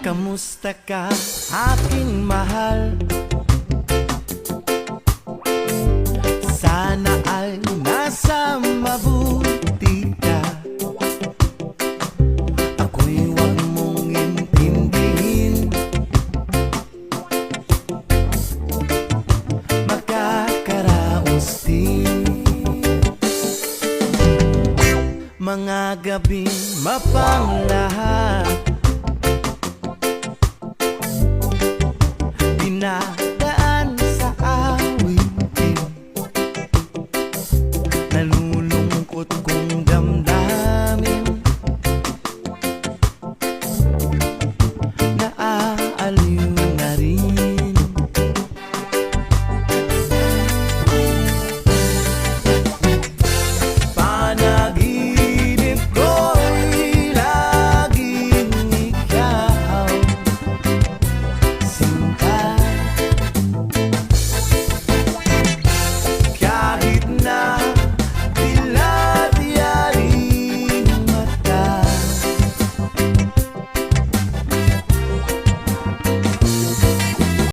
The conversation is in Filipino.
Kamusta ka, aking mahal? Sana ay nasa mabuti ka. Ako'y huwag mong intindihin. Makakaraos din. Mga gabing mapanglahat,